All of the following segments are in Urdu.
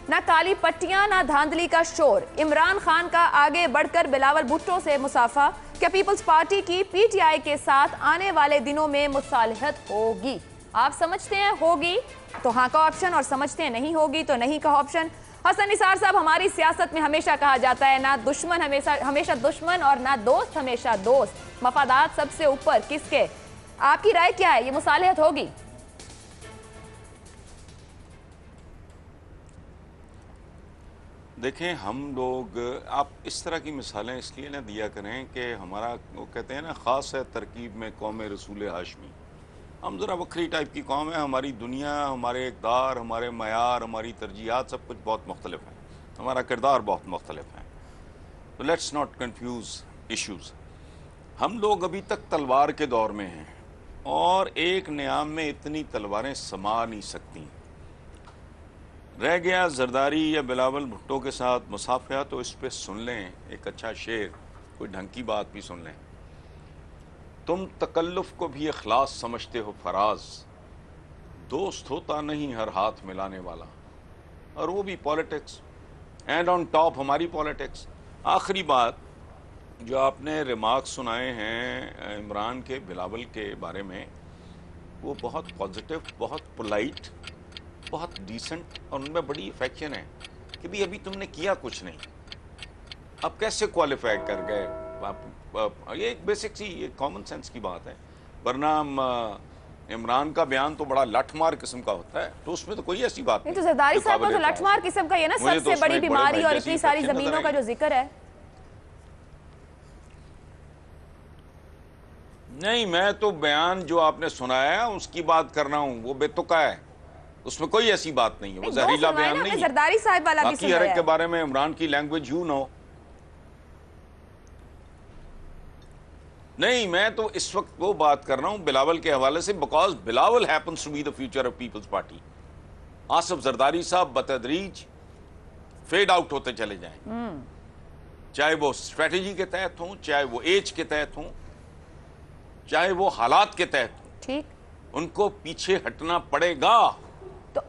نہ کالی پٹیاں نہ دھاندلی کا شور، عمران خان کا آگے بڑھ کر بلاول بھٹو سے مصافحہ، کیا پیپلز پارٹی کی پی ٹی آئی کے ساتھ آنے والے دنوں میں مصالحت ہوگی؟ آپ سمجھتے ہیں ہوگی تو ہاں کا آپشن، اور سمجھتے ہیں نہیں ہوگی تو نہیں کا آپشن۔ حسن نثار صاحب، ہماری سیاست میں ہمیشہ کہا جاتا ہے نہ دشمن ہمیشہ دشمن اور نہ دوست ہمیشہ دوست، مفادات سب سے اوپر، کس کے؟ آپ کی رائے کیا ہے، یہ مصالحت ہوگی؟ دیکھیں، ہم لوگ آپ اس طرح کی مثالیں اس لیے نہ دیا کریں کہ ہمارا وہ کہتے ہیں نا خاص ہے ترکیب میں قوم رسول ہاشمی۔ ہم ذرا وکری ٹائپ کی قوم ہے، ہماری دنیا، ہمارے اقدار، ہمارے معیار، ہماری ترجیحات سب کچھ بہت مختلف ہیں، ہمارا کردار بہت مختلف ہے۔ تو لیٹس ناٹ کنفیوز ایشوز۔ ہم لوگ ابھی تک تلوار کے دور میں ہیں، اور ایک نیام میں اتنی تلواریں سما نہیں سکتی۔ رہ گیا زرداری یا بلاول بھٹو کے ساتھ مصافحہ، تو اس پہ سن لیں ایک اچھا شعر، کوئی ڈھنگ کی بات بھی سن لیں۔ تم تکلف کو بھی اخلاص سمجھتے ہو فراز، دوست ہوتا نہیں ہر ہاتھ ملانے والا، اور وہ بھی پالیٹکس، اینڈ آن ٹاپ ہماری پالیٹکس۔ آخری بات جو آپ نے ریمارکس سنائے ہیں عمران کے بلاول کے بارے میں، وہ بہت پازیٹیو، بہت پولائٹ، بہت ڈیسنٹ، اور ان میں بڑی افیکشن ہے کہ بھی ابھی تم نے کیا کچھ نہیں، اب کیسے کوالیفائی کر گئے؟ یہ ایک بیسک سی ایک کامن سینس کی بات ہے، ورنہ عمران کا بیان تو بڑا لٹھ مار قسم کا ہوتا ہے، تو اس میں تو کوئی ایسی بات نہیں۔ تو زرداری صاحب کو تو لٹھ مار قسم کا یہ نا سب سے بڑی بیماری اور اتنی ساری زمینوں کا جو ذکر ہے۔ نہیں، میں تو بیان جو آپ نے سنایا اس کی بات کر رہا ہوں، وہ بے تکا ہے، اس میں کوئی ایسی بات نہیں ہے، وہ زہریلا بیان نہیں ہے۔ زرداری صاحب والا بھی باقی ہر ایک کے بارے میں عمران کی لینگویج یو نو۔ نہیں، میں تو اس وقت وہ بات کر رہا ہوں بلاول کے حوالے سے، because Bilawal happens to be the future of Peoples Party. Asif Zardari صاحب بتدریج فیڈ آؤٹ ہوتے چلے جائیں، چاہے وہ اسٹریٹجی کے تحت ہوں، چاہے وہ ایج کے تحت ہوں، چاہے وہ حالات کے تحت ہوں، ٹھیک، ان کو پیچھے ہٹنا پڑے گا۔ تو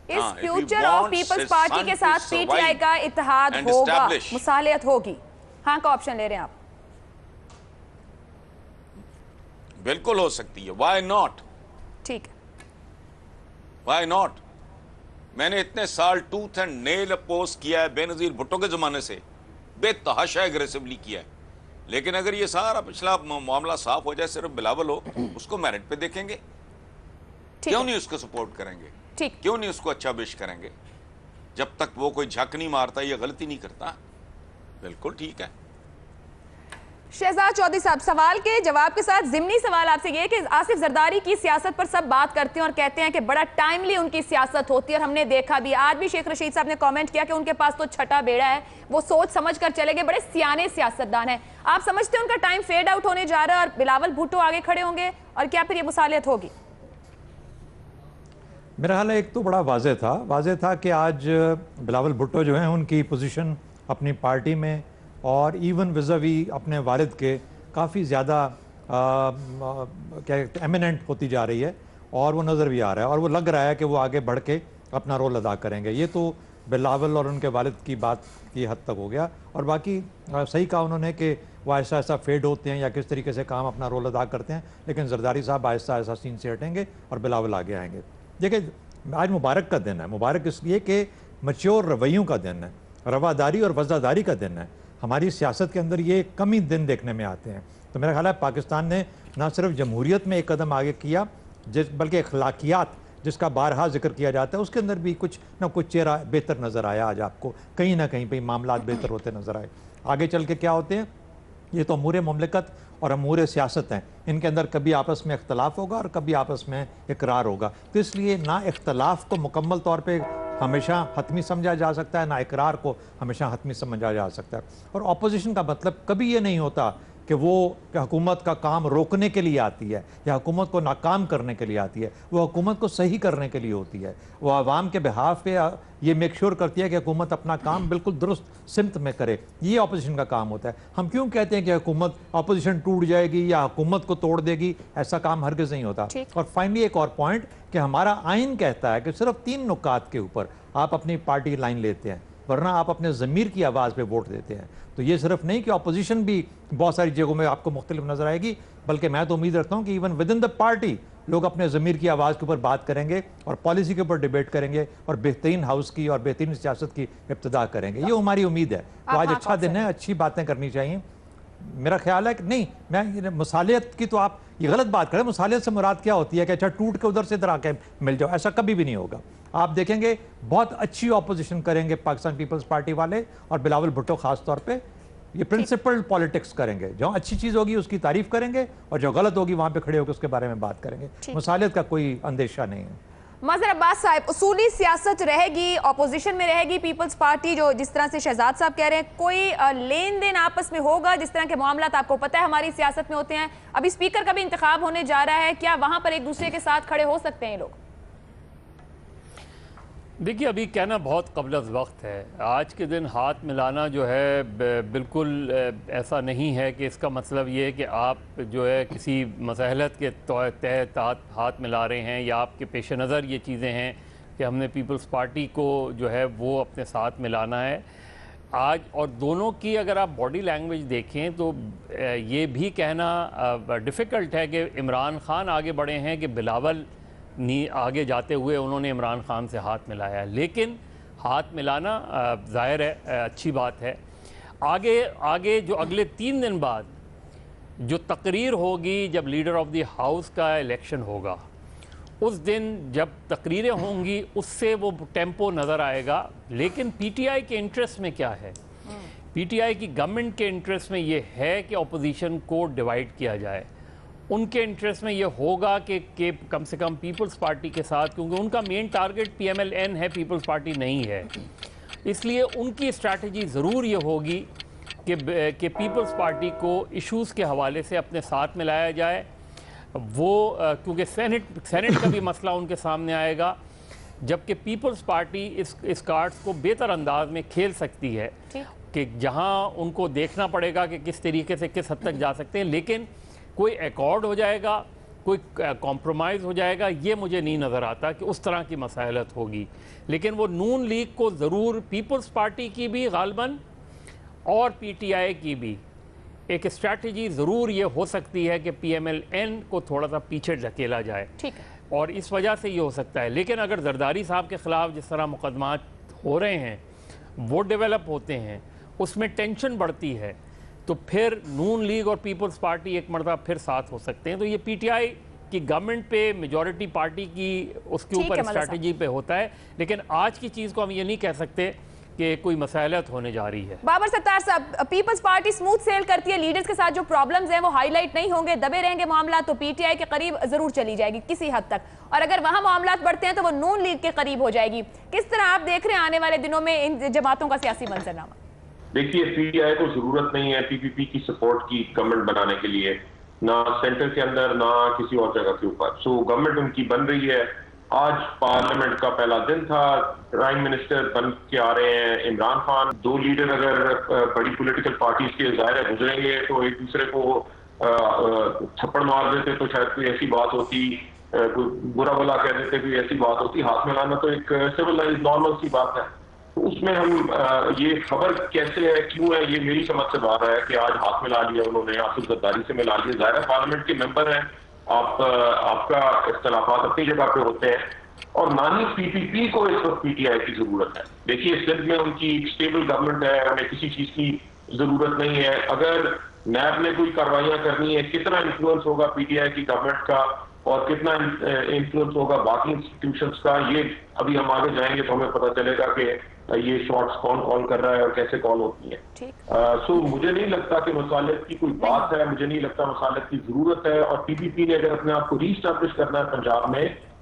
اس فیوچر آف پیپلز پارٹی کے ساتھ پی ٹی آئی کا اتحاد ہوگا، مصالحت ہوگی، ہاں کا آپشن لے رہے ہیں آپ؟ بالکل ہو سکتی ہے، وائی ناٹ؟ ٹھیک ہے، وائی ناٹ؟ میں نے اتنے سال ٹوتھ اینڈ نیل اپوز کیا ہے بے نظیر بھٹو کے زمانے سے، بے تحاشا ایگریسولی کیا ہے، لیکن اگر یہ سارا پچھلا معاملہ صاف ہو جائے، صرف بلاول ہو، اس کو میرٹ پہ دیکھیں گے، کیوں نہیں اس کو سپورٹ کریں گے، کیوں نہیں اس کو اچھا وش کریں گے؟ جب تک وہ کوئی جھک نہیں مارتا یا غلطی نہیں کرتا، بالکل ٹھیک ہے۔ شہزاد چودھری صاحب، سوال کے جواب کے ساتھ ضمنی سوال آپ سے یہ ہے کہ آصف زرداری کی سیاست پر سب بات کرتے ہیں اور کہتے ہیں کہ بڑا ٹائملی ان کی سیاست ہوتی ہے، اور ہم نے دیکھا بھی، آج بھی شیخ رشید صاحب نے کامنٹ کیا کہ ان کے پاس تو چھٹا بیڑا ہے، وہ سوچ سمجھ کر چلے گئے، بڑے سیانے سیاستدان ہیں۔ آپ سمجھتے ہیں ان کا ٹائم فیڈ آؤٹ ہونے جا رہا ہے اور بلاول بھٹو آگے کھڑے ہوں گے، اور کیا پھر یہ مصالحت ہوگی؟ میرا خیال ہے ایک تو بڑا واضح تھا کہ آج بلاول بھٹو جو ہیں ان کی پوزیشن اپنی پارٹی میں اور ایون وزاوی اپنے والد کے کافی زیادہ ایمیننٹ ہوتی جا رہی ہے، اور وہ نظر بھی آ رہا ہے، اور وہ لگ رہا ہے کہ وہ آگے بڑھ کے اپنا رول ادا کریں گے۔ یہ تو بلاول اور ان کے والد کی بات کی حد تک ہو گیا، اور باقی صحیح کہا انہوں نے کہ وہ آہستہ آہستہ فیڈ ہوتے ہیں یا کس طریقے سے کام اپنا رول ادا کرتے ہیں، لیکن زرداری صاحب آہستہ آہستہ سین سے ہٹیں گے اور بلاول آگے آئیں گے۔ دیکھیں، آج مبارک کا دن ہے، مبارک اس لیے کہ میچور رویوں کا دن ہے، رواداری اور وفاداری کا دن ہے۔ ہماری سیاست کے اندر یہ کم ہی دن دیکھنے میں آتے ہیں، تو میرا خیال ہے پاکستان نے نہ صرف جمہوریت میں ایک قدم آگے کیا، بلکہ اخلاقیات جس کا بارہا ذکر کیا جاتا ہے، اس کے اندر بھی کچھ نہ کچھ چہرہ بہتر نظر آیا۔ آج آپ کو کہیں نہ کہیں پہ معاملات بہتر ہوتے نظر آئے۔ آگے چل کے کیا ہوتے ہیں، یہ تو امور مملکت اور امور سیاست ہیں، ان کے اندر کبھی آپس میں اختلاف ہوگا اور کبھی آپس میں اقرار ہوگا، تو اس لیے نہ اختلاف کو مکمل طور پہ ہمیشہ حتمی سمجھا جا سکتا ہے، نہ اقرار کو ہمیشہ حتمی سمجھا جا سکتا ہے۔ اور اپوزیشن کا مطلب کبھی یہ نہیں ہوتا کہ وہ حکومت کا کام روکنے کے لیے آتی ہے یا حکومت کو ناکام کرنے کے لیے آتی ہے، وہ حکومت کو صحیح کرنے کے لیے ہوتی ہے، وہ عوام کے بہاف پہ یہ میک شور کرتی ہے کہ حکومت اپنا کام بالکل درست سمت میں کرے۔ یہ اپوزیشن کا کام ہوتا ہے۔ ہم کیوں کہتے ہیں کہ حکومت اپوزیشن ٹوٹ جائے گی یا حکومت کو توڑ دے گی؟ ایسا کام ہرگز نہیں ہوتا۔ اور فائنلی ایک اور پوائنٹ کہ ہمارا آئین کہتا ہے کہ صرف 3 نکات کے اوپر آپ اپنی پارٹی لائن لیتے ہیں، ورنہ آپ اپنے ضمیر کی آواز پہ ووٹ دیتے ہیں۔ تو یہ صرف نہیں کہ اپوزیشن بھی بہت ساری جگہوں میں آپ کو مختلف نظر آئے گی، بلکہ میں تو امید رکھتا ہوں کہ even with in the party لوگ اپنے ضمیر کی آواز کے اوپر بات کریں گے اور پالیسی کے اوپر ڈیبیٹ کریں گے اور بہترین ہاؤس کی اور بہترین سیاست کی ابتدا کریں گے۔ یہ ہماری امید ہے۔ تو آج اچھا دن ہے، اچھی باتیں کرنی چاہیے۔ میرا خیال ہے کہ نہیں، میں مصالحت کی تو آپ یہ غلط بات کریں۔ مصالحت سے مراد کیا ہوتی ہے کہ اچھا ٹوٹ کے ادھر سے ادھر آ کے مل جاؤ، ایسا کبھی بھی نہیں ہوگا۔ آپ دیکھیں گے بہت اچھی اپوزیشن کریں گے پاکستان پیپلز پارٹی والے اور بلاول بھٹو خاص طور پہ۔ یہ پرنسپل پالیٹکس کریں گے، جہاں اچھی چیز ہوگی اس کی تعریف کریں گے اور جو غلط ہوگی وہاں پہ کھڑے ہو کے اس کے بارے میں بات کریں گے۔ مصالحت کا کوئی اندیشہ نہیں ہے۔ مظہر عباس صاحب، اصولی سیاست رہے گی، اپوزیشن میں رہے گی پیپلز پارٹی، جو جس طرح سے شہزاد صاحب کہہ رہے ہیں، کوئی لین دین آپس میں ہوگا؟ جس طرح کے معاملات آپ کو پتہ ہے ہماری سیاست میں ہوتے ہیں، ابھی اسپیکر کا بھی انتخاب ہونے جا رہا ہے، کیا وہاں پر ایک دوسرے کے ساتھ کھڑے ہو سکتے ہیں لوگ؟ دیکھیے، ابھی کہنا بہت قبل از وقت ہے۔ آج کے دن ہاتھ ملانا جو ہے بالکل ایسا نہیں ہے کہ اس کا مطلب یہ ہے کہ آپ جو ہے کسی مصالحت کے تحت ہاتھ ملا رہے ہیں یا آپ کے پیش نظر یہ چیزیں ہیں کہ ہم نے پیپلز پارٹی کو جو ہے وہ اپنے ساتھ ملانا ہے آج۔ اور دونوں کی اگر آپ باڈی لینگویج دیکھیں تو یہ بھی کہنا ڈیفیکلٹ ہے کہ عمران خان آگے بڑھے ہیں کہ بلاول آگے جاتے ہوئے انہوں نے عمران خان سے ہاتھ ملایا ہے، لیکن ہاتھ ملانا ظاہر ہے اچھی بات ہے۔ آگے جو اگلے 3 دن بعد جو تقریر ہوگی، جب لیڈر آف دی ہاؤس کا الیکشن ہوگا، اس دن جب تقریریں ہوں گی اس سے وہ ٹیمپو نظر آئے گا۔ لیکن پی ٹی آئی کے انٹرسٹ میں کیا ہے؟ پی ٹی آئی کی گورنمنٹ کے انٹرسٹ میں یہ ہے کہ اپوزیشن کو ڈیوائیڈ کیا جائے۔ ان کے انٹرسٹ میں یہ ہوگا کہ کم سے کم پیپلز پارٹی کے ساتھ، کیونکہ ان کا مین ٹارگٹ پی ایم ایل این ہے، پیپلز پارٹی نہیں ہے، اس لیے ان کی اسٹریٹجی ضرور یہ ہوگی کہ پیپلز پارٹی کو ایشوز کے حوالے سے اپنے ساتھ ملایا جائے۔ وہ کیونکہ سینٹ کا بھی مسئلہ ان کے سامنے آئے گا، جبکہ پیپلز پارٹی اس کارڈز کو بہتر انداز میں کھیل سکتی ہے کہ جہاں ان کو دیکھنا پڑے گا کہ کس طریقے سے کس حد تک جا سکتے ہیں، لیکن کوئی ایکارڈ ہو جائے گا، کوئی کمپرومائز ہو جائے گا، یہ مجھے نہیں نظر آتا کہ اس طرح کی مصالحت ہوگی۔ لیکن وہ نون لیگ کو ضرور، پیپلز پارٹی کی بھی غالباً اور پی ٹی آئی کی بھی ایک اسٹریٹجی ضرور یہ ہو سکتی ہے کہ پی ایم ایل این کو تھوڑا سا پیچھے دھکیلا جائے، اور اس وجہ سے یہ ہو سکتا ہے۔ لیکن اگر زرداری صاحب کے خلاف جس طرح مقدمات ہو رہے ہیں وہ ڈیولپ ہوتے ہیں، اس میں ٹینشن بڑھتی ہے، تو پھر نون لیگ اور پیپلز پارٹی ایک مرتبہ پھر ساتھ ہو سکتے ہیں۔ تو یہ پی ٹی آئی کی گورنمنٹ پہ، میجورٹی پارٹی کی اس کے اوپر اسٹریٹجی پہ ہوتا ہے، لیکن آج کی چیز کو ہم یہ نہیں کہہ سکتے کہ کوئی مصالحت ہونے جا رہی ہے۔ بابر ستار صاحب، پیپلز پارٹی سموتھ سیل کرتی ہے، لیڈرز کے ساتھ جو پرابلمز ہیں وہ ہائی لائٹ نہیں ہوں گے، دبے رہیں گے معاملات، تو پی ٹی آئی کے قریب ضرور چلی جائے گی کسی حد تک، اور اگر وہاں معاملات بڑھتے ہیں تو وہ نون لیگ کے قریب ہو جائے گی۔ کس طرح آپ دیکھ رہے ہیں آنے والے دنوں میں ان جماعتوں کا سیاسی منظرنامہ؟ دیکھیے، پی ٹی آئی کو ضرورت نہیں ہے پی پی پی کی سپورٹ کی گورنمنٹ بنانے کے لیے، نہ سینٹر کے اندر نہ کسی اور جگہ کے اوپر۔ سو گورنمنٹ ان کی بن رہی ہے۔ آج پارلیمنٹ کا پہلا دن تھا، پرائم منسٹر بن کے آ رہے ہیں عمران خان۔ 2 لیڈر اگر بڑی پولیٹیکل پارٹیز کے ظاہر گزریں گے تو ایک دوسرے کو تھپڑ مار دیتے تو شاید کوئی ایسی بات ہوتی، کوئی برا بلا کہہ دیتے، کوئی ایسی بات ہوتی۔ ہاتھ ملانا تو ایک سیولائز نارمل سی بات ہے۔ اس میں ہم یہ خبر کیسے ہے، کیوں ہے، یہ میری سمجھ سے باہر ہے کہ آج ہاتھ ملا لیا انہوں نے، آصف زرداری سے ملا لیا۔ ظاہر پارلیمنٹ کے ممبر ہیں آپ کا اختلافات اپنی جگہ پہ ہوتے ہیں، اور نہ ہی پی پی پی کو اس وقت پی ٹی آئی کی ضرورت ہے۔ دیکھیے، سندھ میں ان کی ایک اسٹیبل گورنمنٹ ہے، انہیں کسی چیز کی ضرورت نہیں ہے۔ اگر نیب نے کوئی کاروائیاں کرنی ہے، کتنا انفلوئنس ہوگا پی ٹی آئی کی گورنمنٹ کا اور کتنا انفلوئنس ہوگا باقی انسٹیٹیوشنز کا، یہ ابھی ہم آگے جائیں گے تو ہمیں پتہ چلے گا کہ یہ شارٹس کون کال کر رہا ہے اور کیسے کال ہوتی ہیں۔ سو مجھے نہیں لگتا کہ مصالحت کی کوئی بات ہے، مجھے نہیں لگتا مصالحت کی ضرورت ہے، اور پی پی پی نے اگر اپنے آپ کو ری اسٹیبلش کرنا ہے پنجاب میں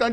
10